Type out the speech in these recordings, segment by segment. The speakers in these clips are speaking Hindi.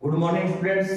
Good morning students.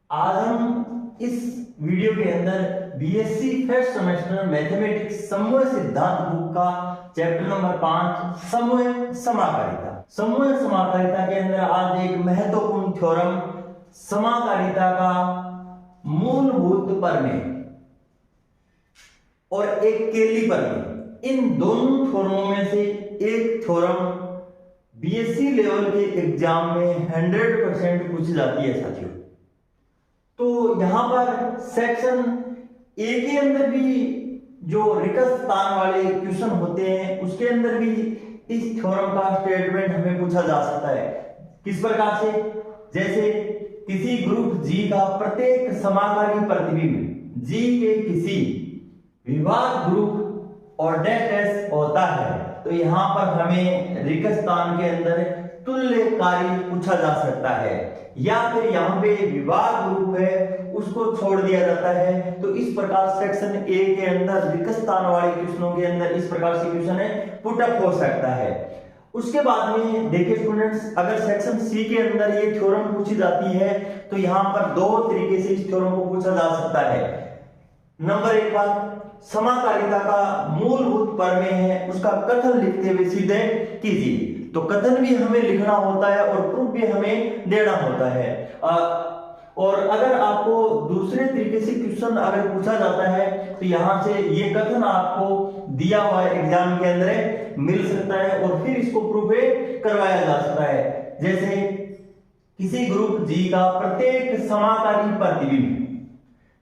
आज हम इस वीडियो के अंदर बीएससी फर्स्ट सेमेस्टर मैथमेटिक्स समूह सिद्धांत बुक का चैप्टर नंबर 5 समूह समाकारिता के अंदर आज एक महत्वपूर्ण थ्योरम समाकारिता का मूलभूत प्रमेय और एक केली प्रमेय, इन दोनों थ्योरमों में से एक थ्योरम बीएससी लेवल के एग्जाम में 100% पूछ जाती है साथियों। तो यहां पर सेक्शन ए के अंदर भी जो रिक्त स्थान वाले क्वेश्चन होते हैं उसके अंदर भी इस थ्योरम का स्टेटमेंट हमें पूछा जा सकता है। किस प्रकार से? जैसे किसी ग्रुप जी का प्रत्येक समाकारी प्रतिबिंब जी के किसी विभाग ग्रुप और डैश होता है, तो यहां पर हमें रिक्त स्थान के अंदर तुल्यकारी पूछा जा सकता है, या फिर यहाँ पे विभाग ग्रुप है उसको छोड़ दिया जाता है। तो इस प्रकार सेक्शन ए के अंदर रिक्त स्थान वाले क्वेश्चनों के अंदर इस प्रकार से क्वेश्चन है पुटअप हो सकता है। उसके बाद में देखिए स्टूडेंट्स, अगर सेक्शन सी के अंदर ये थ्योरम पूछी जाती है तो यहाँ पर दो तरीके से इस थ्योरम को पूछा जा सकता है। नंबर एक बात, समाकारिता का मूलभूत प्रमेय है उसका कथन लिखते हुए सीधे कीजिए। तो कथन भी हमें लिखना होता है और प्रूफ भी हमें देना होता है। और अगर आपको दूसरे तरीके से क्वेश्चन अगर पूछा जाता है तो यहाँ से ये कथन आपको दिया हुआ एग्जाम के अंदर मिल सकता है और फिर इसको प्रूफ करवाया जा सकता है। जैसे किसी ग्रुप जी का प्रत्येक समाकारी प्रतिबिंब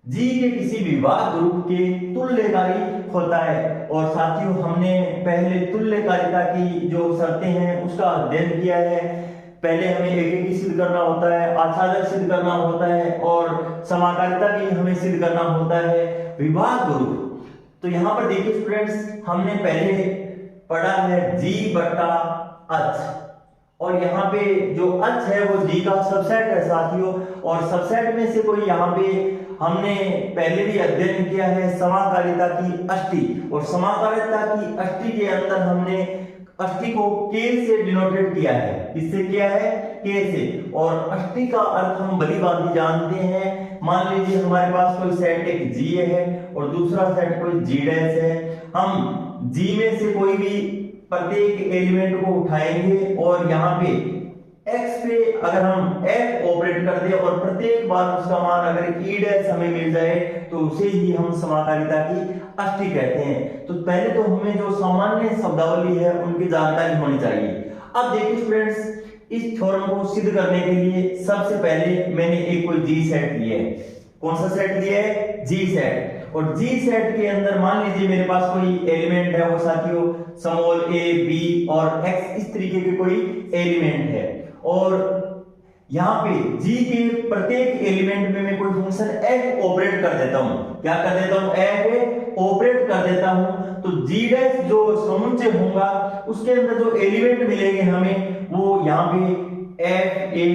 जी के किसी विभाग ग्रुप के तुल्यकारी होता है। और साथियों, हमने पहले तुल्यकारिता की जो शर्तें हैं उसका अध्ययन किया है। पहले हमें एक सिद्ध करना होता है, आच्छादक सिद्ध करना होता है और समाकारिता भी हमें सिद्ध करना होता है विभाग ग्रुप। तो यहाँ पर देखिए स्टूडेंट्स, हमने पहले पढ़ा है जी बट्टा अच, और यहाँ पे जो अच है वो जी का सबसेट है साथियों। और सबसेट में से कोई यहाँ पे हमने पहले भी अध्ययन किया है समाकारिता की अष्टी, और समाकारिता की अष्टी के अंदर हमने अष्टी को के से डिनोटेड किया है। किससे किया है? के से। और अष्टी का अर्थ हम भली भांति जानते हैं। मान लीजिए हमारे पास कोई सेट एक जी है और दूसरा सेट कोई जी डैश है। हम जी में से कोई भी प्रत्येक एलिमेंट को उठाएंगे और यहाँ पे x पे अगर हम f ऑपरेट कर दे और प्रत्येक बार उसका मान अगर e डैश हमें मिल जाए तो उसे ही हम समाकारिता की अष्टी कहते हैं। तो पहले तो हमें जो सामान्य शब्दावली है उनकी जानकारी होनी चाहिए। अब देखिए स्टूडेंट्स, इस थ्योरम को सिद्ध करने के लिए सबसे पहले मैंने एक कोई जी सेट लिया है। कौन सा सेट लिया है? जी सेट। और जी सेट के अंदर मान लीजिए मेरे पास कोई एलिमेंट है, वो साथियों स्मॉल a b और x इस तरीके के कोई एलिमेंट है। और यहाँ पे g के प्रत्येक एलिमेंट में मैं कोई फंक्शन f ऑपरेट कर देता हूं। क्या कर देता हूं? f ऑपरेट कर देता हूं। तो g डैश जो समुच्चय होगा उसके अंदर जो एलिमेंट मिलेंगे हमें वो यहाँ पे f a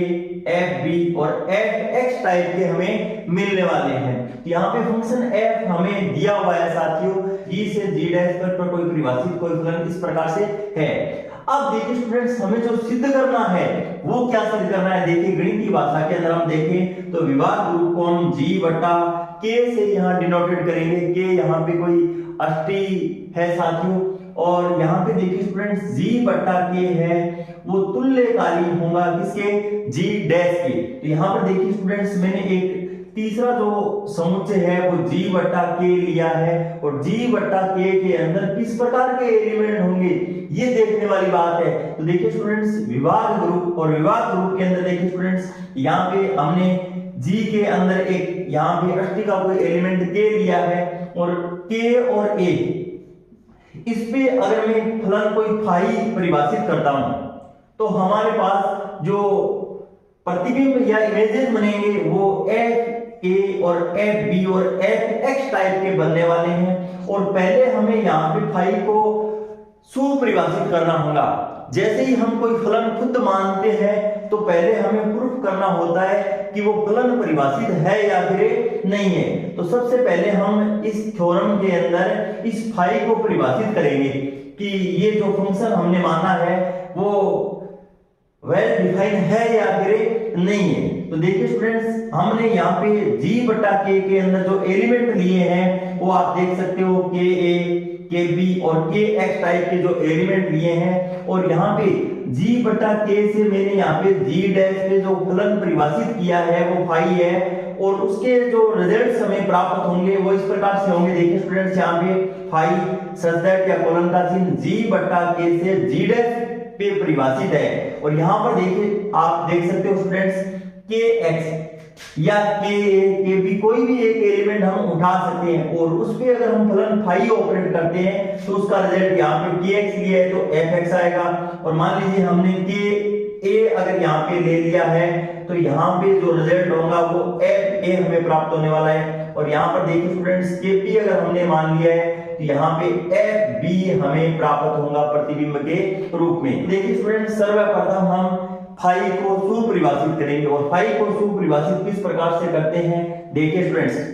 f b और f x टाइप के हमें मिलने वाले हैं। यहाँ पे फंक्शन f हमें दिया हुआ है साथियों, g से g डैश पर कोई परिभाषित कोई फलन इस प्रकार से है। अब देखिए स्टूडेंट्स, हमें जो सिद्ध करना है वो क्या सिद्ध करना है? देखिए गणितीय भाषा के अंदर हम देखें तो विभाग ग्रुप को हम g बटा k से यहाँ डिनोटेड करेंगे। k यहाँ पे कोई अष्टी है साथियों, और यहाँ पे देखिए स्टूडेंट्स g बटा k है वो तुल्यकारी होगा किसके? g डैश के। तो यहाँ पर देखिए स्टूडेंट्स, मैंने एक तीसरा जो समुच्चय है वो g बटा k लिया है और g बटा k के अंदर किस प्रकार के एलिमेंट होंगे ये देखने वाली बात है। तो देखिए स्टूडेंट्स, विभाग ग्रुप और विभाग ग्रुप के अंदर देखिए स्टूडेंट्स, यहाँ पे हमने g के अंदर एक यहाँ पे अष्टी का कोई एलिमेंट k लिया है और k और a इस पे अगर मैं फलन कोई फाई परिभाषित करता हूं तो हमारे पास जो प्रतिबिंब या इमेजेस बनेंगे वो f a और f b और f x टाइप के बनने वाले हैं। और पहले हमें यहाँ पे फाई को सुपरिभाषित करना होगा। जैसे ही हम कोई फलन खुद मानते हैं तो पहले हमें प्रूफ करना होता है कि वो फलन परिभाषित है या फिर नहीं है। तो सबसे पहले हम इस थ्योरम के अंदर इस फाई को परिभाषित करेंगे कि ये जो फंक्शन हमने माना है वो वेल डिफाइन है या फिर नहीं है। तो देखिए स्टूडेंट्स, हमने यहाँ पे g बटा k के अंदर जो एलिमेंट लिए हैं वो आप देख सकते हो के ए, के बी और के एक्स टाइप के जो एलिमेंट लिए हैं, और यहाँ पे g बटा k से मैंने यहाँ पे g डैश पे जो फलन परिभाषित किया है वो फाई है, और उसके जो रिजल्ट्स हमें प्राप्त होंगे वो इस प्रकार से होंगे। देखिए स्टूडेंट्स, यहाँ पे फाई सच दैट या कोलन का चिन्ह g बटा k से g डैश पे परिभाषित है, और यहाँ पर देखिए आप देख सकते हो स्टूडेंट्स के एक्स या के ए, के बी कोई भी एक एलिमेंट हम उठा सकते हैं, और उस पे अगर हम फलन फाई ऑपरेट करते हैं तो उसका रिजल्ट यहाँ पे के एक्स लिया है तो एफ एक्स आएगा, और मान लीजिए हमने के ए अगर यहाँ पे ले लिया है तो यहाँ पे जो रिजल्ट होगा वो एफ ए हमें प्राप्त होने वाला है, और यहाँ पर देखिए स्टूडेंट्स के पी अगर हमने मान लिया है तो यहाँ पे एफ बी हमें प्राप्त होगा प्रतिबिंब के रूप में। देखिए स्टूडेंट्स, सर्वप्रथम हम फाई को सुपरिभाषित करेंगे, और फाई को सुपरिभाषित किस प्रकार से करते हैं देखिए स्टूडेंट्स।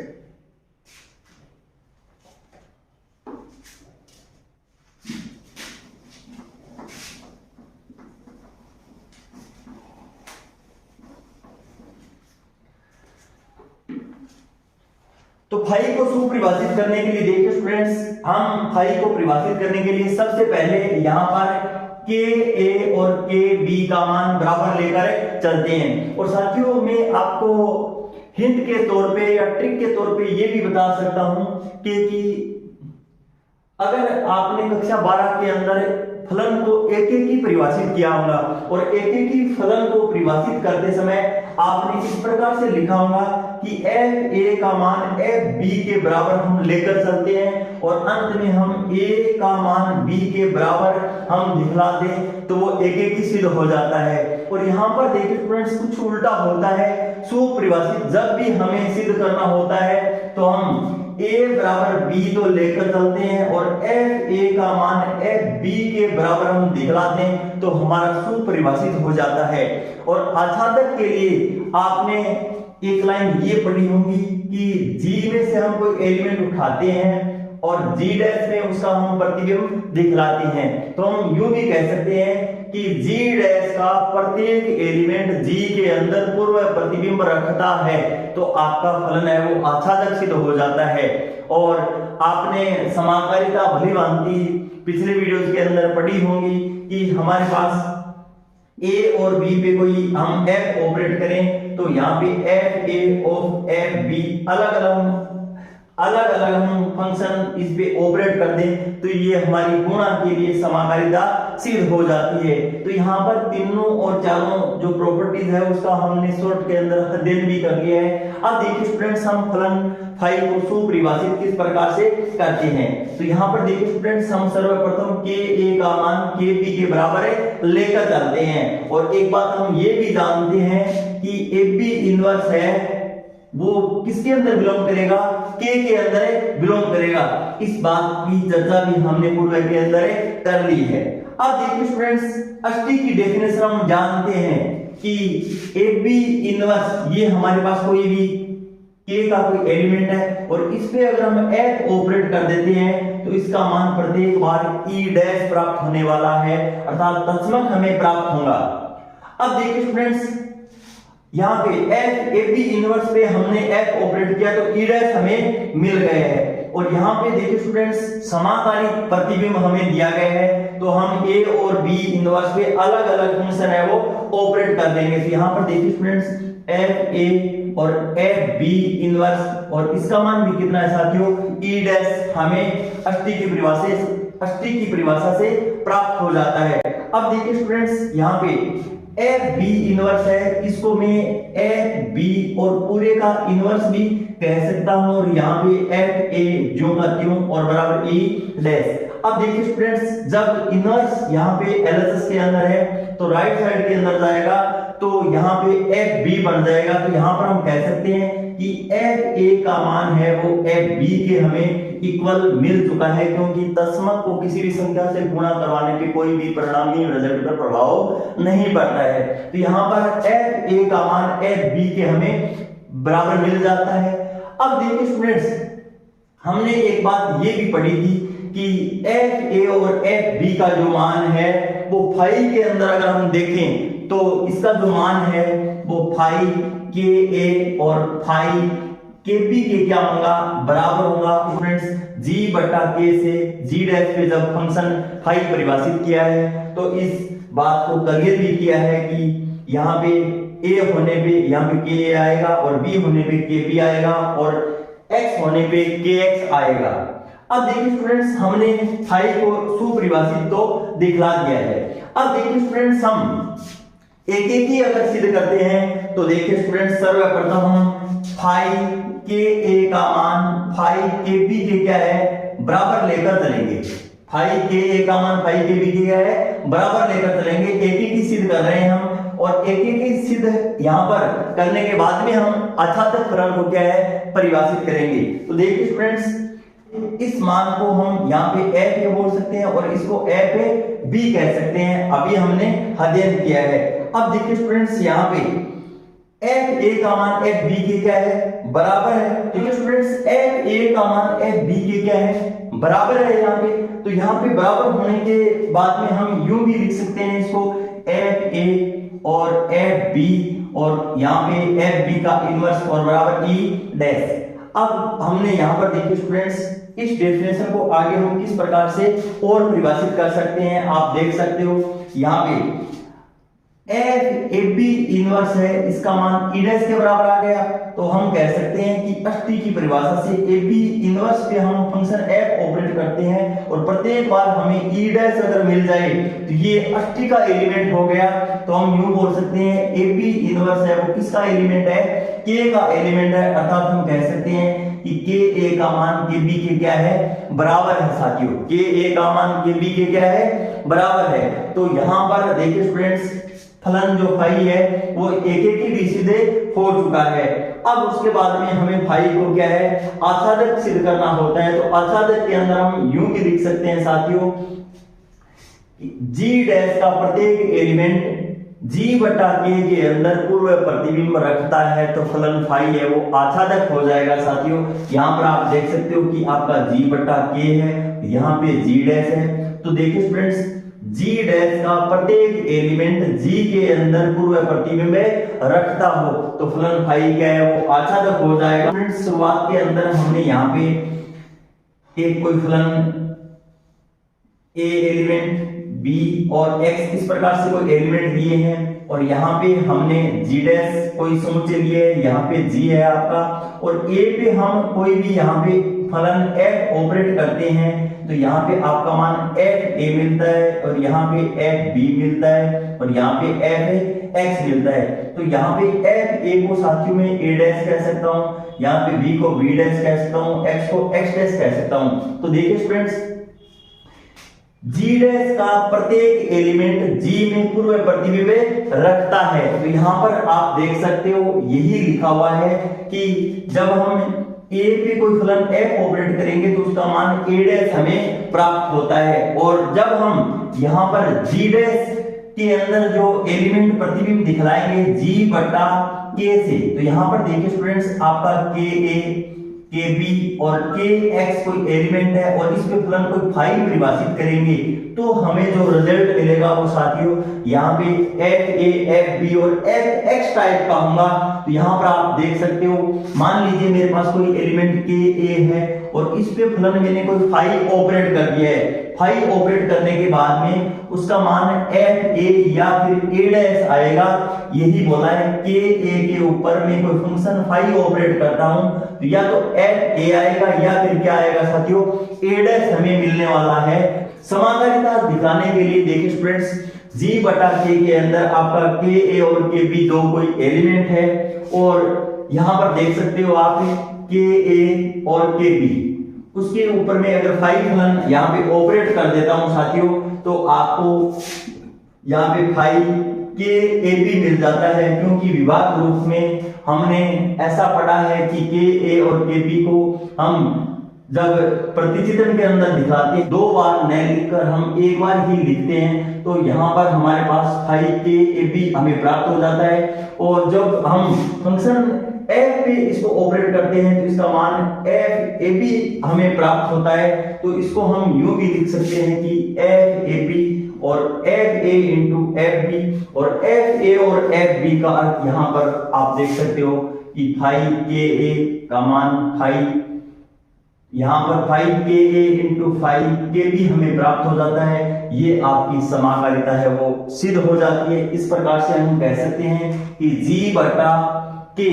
तो फाई को सुपरिभाषित करने के लिए देखिए स्टूडेंट्स, हम फाई को परिभाषित करने के लिए सबसे पहले यहां पर के ए और के बी का मान बराबर लेकर चलते हैं, और साथियों मैं आपको हिंट के तौर पे या ट्रिक के तौर पे ये भी बता सकता हूं कि अगर आपने कक्षा 12 के अंदर फलन को एक एक ही परिभाषित किया होगा, और एक एक ही फलन को परिभाषित करते समय आपने इस प्रकार से लिखा होगा कि एफ ए का मान एफ बी के बराबर हम लेकर चलते हैं, और अंत में हम ए का मान बी के बराबर हम दिखला दें तो वो एक एक ही सिद्ध हो जाता है। और यहाँ पर देखिए स्टूडेंट्स, कुछ उल्टा होता है। सुपरिभाषित जब भी हमें सिद्ध करना होता है तो हम a बराबर b तो लेकर चलते हैं, और f a का मान f b के बराबर हम दिखलाते हैं तो हमारा सुपरिभाषित हो जाता है। और आच्छादक के लिए आपने एक लाइन ये पढ़ी होगी कि g में से हम कोई एलिमेंट उठाते हैं और g डैश में उसका हम प्रतिबिंब दिखलाते हैं, तो हम यूं भी कह सकते हैं कि g डैश का प्रत्येक एलिमेंट g के अंदर पूर्व प्रतिबिंब रखता है, तो आपका फलन है वो आच्छादक सिद्ध हो जाता है। और आपने समाकारिता भली भांति पिछले वीडियोस के अंदर पढ़ी होंगी कि हमारे पास a और b पे कोई हम f ऑपरेट करें तो यहाँ पे f a of f b अलग अलग हम फंक्शन इस पे ऑपरेट कर दें तो ये हमारी गुणा के लिए समाकारिता सिद्ध हो जाती है। तो यहाँ पर तीनों और चारों जो प्रॉपर्टीज है उसका हमने शॉर्ट के अंदर अध्ययन भी कर लिया है। अब देखिए स्टूडेंट्स, हम फलन फाई को सुपरिभाषित किस प्रकार से करते हैं। तो यहाँ पर देखिए स्टूडेंट्स, हम सर्वप्रथम के ए का मान के बी के बराबर है लेकर चलते हैं, और एक बात हम ये भी जानते हैं कि ए बी इनवर्स है वो किसके अंदर बिलोंग करेगा, के अंदर बिलोंग करेगा। इस बात की चर्चा भी हमने पूर्व के अंदर कर ली है। अब देखिए स्टूडेंट्स, अष्टी की डेफिनेशन हम जानते हैं कि ए बी इनवर्स ये हमारे पास कोई भी के का कोई एलिमेंट है, और इस पे अगर हम एफ ऑपरेट कर देते हैं तो इसका मान प्रत्येक बार ई डैश प्राप्त होने वाला है, अर्थात तत्समक हमें प्राप्त होगा। अब देखिए स्टूडेंट्स, यहाँ पे एफ ए बी इनवर्स पे हमने एफ ऑपरेट किया तो ई डैश हमें मिल गए हैं, और यहाँ पे देखिए स्टूडेंट्स, समाकाली प्रतिबिंब हमें दिया गया है तो हम ए और बी इनवर्स पे अलग अलग फंक्शन है वो ऑपरेट कर देंगे। तो यहाँ पर देखिए स्टूडेंट्स, एफ ए और एफ बी इनवर्स, और इसका मान भी कितना है साथियों, ई डैश हमें अष्टी की परिभाषा से प्राप्त हो जाता है। अब देखिए स्टूडेंट्स, यहाँ पे एफ बी इनवर्स है, इसको मैं एफ बी और पूरे का इनवर्स भी कह सकता हूं, और यहाँ पे एफ ए जो का त्यों और बराबर ई डैश। अब देखिए स्टूडेंट्स, जब इनवर्स यहाँ पे एलएचएस के अंदर है तो राइट साइड के अंदर जाएगा तो यहाँ पे एफ बी बन जाएगा। तो यहाँ पर हम कह सकते हैं कि एफ ए का मान है वो एफ बी के हमें इक्वल मिल चुका है, क्योंकि तत्समक को किसी भी संख्या से गुणा करवाने पे कोई भी परिणामी रिजल्ट पर प्रभाव नहीं पड़ता है। तो यहाँ पर एफ ए का मान एफ बी के हमें बराबर मिल जाता है। अब देखिए स्टूडेंट्स, हमने एक बात ये भी पढ़ी थी कि एफ ए और एफ बी का जो मान है वो फाई के अंदर अगर हम देखें तो इसका जो मान है वो फाई के ए और फाई के बी के क्या होगा, बराबर होगा स्टूडेंट्स जी बटा के से जी डैश पे जब फंक्शन फाई परिभाषित किया है तो इस बात को क्लियर भी किया है कि यहाँ पे ए होने पे यहाँ पे के ए आएगा और बी होने पे के बी आएगा और एक्स होने पे के एक्स आएगा। अब देखिए स्टूडेंट्स हमने फाई को सुपरिभाषित तो दिखला दिया है। अब देखिए स्टूडेंट्स हम एक एक ही अगर सिद्ध करते हैं तो देखिए स्टूडेंट्स सर्वप्रथम हम फाई के ए का मान फाई के बी के क्या है बराबर लेकर चलेंगे। फाई के ए का मान फाई के बी के क्या है बराबर लेकर चलेंगे। एक एक ही सिद्ध कर रहे हैं हम और एक एक ही सिद्ध यहाँ पर करने के बाद में हम अथातक फलन को क्या है परिभाषित करेंगे। तो देखिए स्टूडेंट्स इस मान को हम यहाँ पे ए पे बोल सकते हैं और इसको ए पे बी कह सकते हैं। अभी हमने अध्ययन किया है। अब देखिए स्टूडेंट्स यहाँ पे एफ ए का मान एफ बी के क्या है बराबर है। देखिए स्टूडेंट्स एफ ए का मान एफ बी के क्या है बराबर है यहाँ पे। तो यहाँ पे बराबर होने के बाद में हम यूं भी लिख सकते हैं इसको एफ ए और एफ बी और यहाँ पे एफ बी का इनवर्स और बराबर ई डैश। अब हमने यहाँ पर देखिए स्टूडेंट्स इस डेफिनेशन को आगे हम किस प्रकार से और परिभाषित कर सकते हैं आप देख सकते हो। यहाँ पे एफ ए बी इनवर्स है इसका मान ई डैश के बराबर आ गया। तो हम कह सकते हैं कि अष्टी की परिभाषा से ए बी इनवर्स पे हम फंक्शन एफ ऑपरेट करते हैं और प्रत्येक बार हमें ई डैश अगर मिल जाए तो ये अष्टी का एलिमेंट हो गया। तो हम यूं बोल सकते हैं ए बी इनवर्स है वो किसका एलिमेंट है के का एलिमेंट है। अर्थात हम कह सकते हैं कि के ए का मान के बी के क्या है बराबर है साथियों। के ए का मान के बी के क्या है बराबर है। तो यहाँ पर देखिए स्टूडेंट्स फलन जो फाई है वो एक एक ही सीधे हो चुका है। अब उसके बाद में हमें फाई को क्या है आच्छादक सिद्ध करना होता है। तो आच्छादक के अंदर हम यूं भी लिख सकते हैं साथियों जी डैश का प्रत्येक एलिमेंट जी बटा के अंदर पूर्व प्रतिबिंब रखता है तो फलन फाई है वो आच्छादक हो जाएगा साथियों। यहाँ पर आप देख सकते हो कि आपका जी बटा के है यहाँ पे जी डैश है। तो देखिए स्टूडेंट्स जी डैश का प्रत्येक एलिमेंट जी के अंदर पूर्व प्रतिबिंब रखता हो तो फलन फाई क्या है वो आच्छादक हो जाएगा। स्टूडेंट्स शुरुआत के अंदर हमने यहाँ पे एक कोई फलन ए एलिमेंट बी और एक्स इस प्रकार से कोई एलिमेंट दिए हैं और यहाँ पे हमने जी डैश कोई समुच्चय लिए यहाँ पे जी है आपका और ए पे हम कोई भी यहाँ पे फलन एफ ऑपरेट करते हैं तो यहाँ पे आपका मान एफ ए मिलता है और यहाँ पे एफ बी मिलता है और यहाँ पे एफ एक्स मिलता है। तो यहाँ पे एफ ए को साथियों में ए डैश कह सकता हूँ, यहाँ पे बी को बी डैश कह सकता हूँ, एक्स को एक्स डैश कह सकता हूँ। तो देखिए स्टूडेंट्स जी डैश का प्रत्येक एलिमेंट जी में पूर्व प्रतिबिंब रखता है। तो यहाँ पर आप देख सकते हो यही लिखा हुआ है कि जब हम ए पे कोई फलन f ऑपरेट करेंगे तो उसका मान a डैश हमें प्राप्त होता है और जब हम यहाँ पर g डैश के अंदर जो एलिमेंट प्रतिबिंब दिखलाएंगे g बटा k से तो यहाँ पर देखिए स्टूडेंट्स आपका k a के बी और के एक्स कोई एलिमेंट है और इस पे फलन कोई फाई परिभाषित करेंगे तो हमें जो रिजल्ट मिलेगा वो साथियों यहाँ पे एफ ए एफ बी और एफ एक्स टाइप का होगा। तो यहाँ पर आप देख सकते हो मान लीजिए मेरे पास कोई एलिमेंट के ए है और इस पे फलन मैंने कोई फाई ऑपरेट कर दिया है। फाई ऑपरेट करने के बाद में उसका मान एफ ए या फिर ए डैश आएगा। यही बोला है के ए के ऊपर में कोई फंक्शन फाई ऑपरेट करता हूं तो या तो एफ ए आएगा या फिर क्या आएगा साथियों ए डैश हमें मिलने वाला है। समाकारिता दिखाने के लिए देखिए स्टूडेंट्स जी बटा के अंदर आपका के ए और के बी दो कोई एलिमेंट है और यहाँ पर देख सकते हो आप के ए और के बी उसके ऊपर में अगर फाई फलन यहाँ पे ऑपरेट कर देता हूं साथियों तो आपको यहाँ पे फाई के ए बी मिल जाता है क्योंकि विभाग रूप में हमने ऐसा पढ़ा है कि के ए और के बी को हम जब प्रतिचित्रण के अंदर दिखाते हैं दो बार न लिखकर हम एक बार ही लिखते हैं तो यहाँ पर हमारे पास फाई के ए बी हमें प्राप्त हो जाता है और जब हम फंक्शन एफ पे इसको ऑपरेट करते हैं तो इसका मान एफ ए बी हमें प्राप्त होता है। तो इसको हम यूं भी लिख सकते हैं कि एफ ए बी और F A into F B, और एफ ए और एफ बी का अर्थ यहां पर आप देख सकते हो कि फाइव के ए का मान फाइव, यहां पर 5ka इंटू 5kb हमें प्राप्त हो जाता है। ये आपकी समाकारिता है वो सिद्ध हो जाती है। इस प्रकार से हम कह सकते हैं कि g बटा k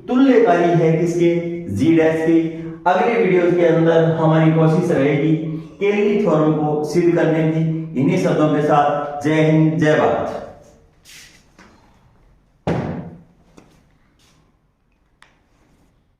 तुल्यकारी है किसके, g डैश के। अगले वीडियो के अंदर हमारी कोशिश रहेगी केल्वी थ्योरम को सिद्ध करने की। इन्हीं शब्दों के साथ जय हिंद, जय भारत।